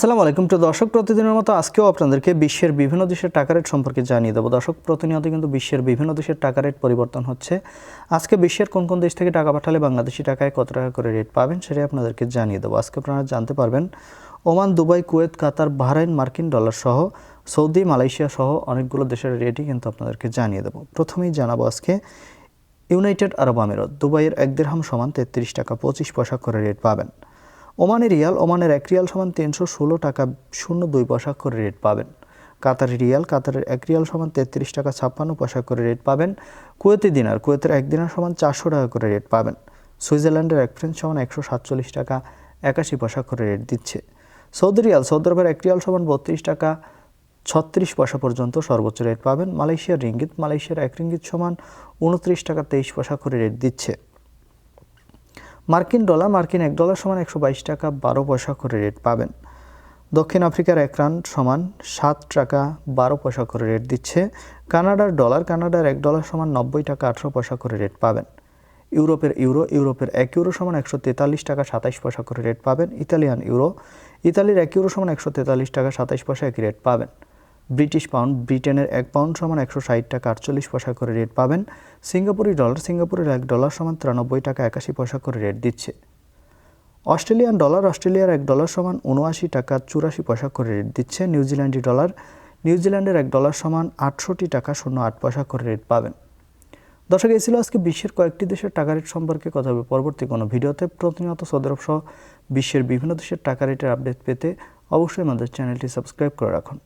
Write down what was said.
আসসালামু আলাইকুম প্রিয় দর্শক, প্রতিদিনের মতো আজকেও আপনাদেরকে বিশ্বের বিভিন্ন দেশের টাকা রেট সম্পর্কে জানিয়ে দেবো। দর্শক, প্রতিনিয়ত কিন্তু বিশ্বের বিভিন্ন দেশের টাকা রেট পরিবর্তন হচ্ছে। আজকে বিশ্বের কোন কোন দেশ থেকে টাকা পাঠালে বাংলাদেশি টাকায় কত টাকা করে রেট পাবেন সেটাই আপনাদেরকে জানিয়ে দেবো। আজকে আপনারা জানতে পারবেন ওমান, দুবাই, কুয়েত, কাতার, বাহরাইন, মার্কিন ডলার সহ সৌদি, মালয়েশিয়া সহ অনেকগুলো দেশের রেটই কিন্তু আপনাদেরকে জানিয়ে দেবো। প্রথমেই জানাবো আজকে ইউনাইটেড আরব আমিরাত। দুবাইয়ের 1 দিরহাম সমান 33 টাকা 25 পয়সা করে রেট পাবেন। ওমানের রিয়াল, ওমানের 1 রিয়াল সমান 316 টাকা 02 পয়সা করে রেট পাবেন। কাতারের রিয়াল, কাতারের 1 রিয়াল সমান 33 টাকা 56 পয়সা করে রেট পাবেন। কুয়েতি দিনার, কুয়েতের 1 দিনার সমান 400 টাকা করে রেট পাবেন। সুইজারল্যান্ডের 1 ফ্রাঙ্ক সমান 147 টাকা 81 পয়সা করে রেট দিচ্ছে। সৌদি রিয়াল, সৌদি আরবের 1 রিয়াল সমান 32 টাকা 36 পয়সা পর্যন্ত সর্বোচ্চ রেট পাবেন। মালয়েশিয়ার রিঙ্গিত, মালয়েশিয়ার 1 রিঙ্গিত সমান 29 টাকা 23 পয়সা করে রেট দিচ্ছে। মার্কিন ডলার, মার্কিন 1 ডলার সমান 122 টাকা 12 পয়সা করে রেট পাবেন। দক্ষিণ আফ্রিকার 1 রান্ড সমান 7 টাকা 12 পয়সা করে রেট দিচ্ছে। কানাডার ডলার, কানাডার 1 ডলার সমান 90 টাকা 18 পয়সা করে রেট পাবেন। ইউরোপের ইউরো, ইউরোপের 1 ইউরো সমান 143 টাকা 27 পয়সা করে রেট পাবেন। ইতালিয়ান ইউরো, ইতালির 1 ইউরো সমান 143 টাকা 27 পয়সা একই রেট পাবেন। ব্রিটিশ পাউন্ড, ব্রিটেনের 1 পাউন্ড সমান 160 টাকা 48 পয়সা করে রেট পাবেন। সিঙ্গাপুরি ডলার, সিঙ্গাপুরের 1 ডলার সমান 93 টাকা 81 পয়সা করে রেট দিচ্ছে। অস্ট্রেলিয়ান ডলার, অস্ট্রেলিয়ার 1 ডলার সমান 79 টাকা 84 পয়সা করে রেট দিচ্ছে। নিউজিল্যান্ডি ডলার, নিউজিল্যান্ডের 1 ডলার সমান 68 টাকা 08 পয়সা করে রেট পাবেন। দর্শক, এই ছিল আজকে বিশ্বের কয়েকটি দেশের টাকা রেট সম্পর্কে কথা হবে পরবর্তী কোনো ভিডিওতে। প্রতিনিয়ত সৌদি আরব সহ বিশ্বের বিভিন্ন দেশের টাকা রেটের আপডেট পেতে অবশ্যই আমাদের চ্যানেলটি সাবস্ক্রাইব করে রাখুন।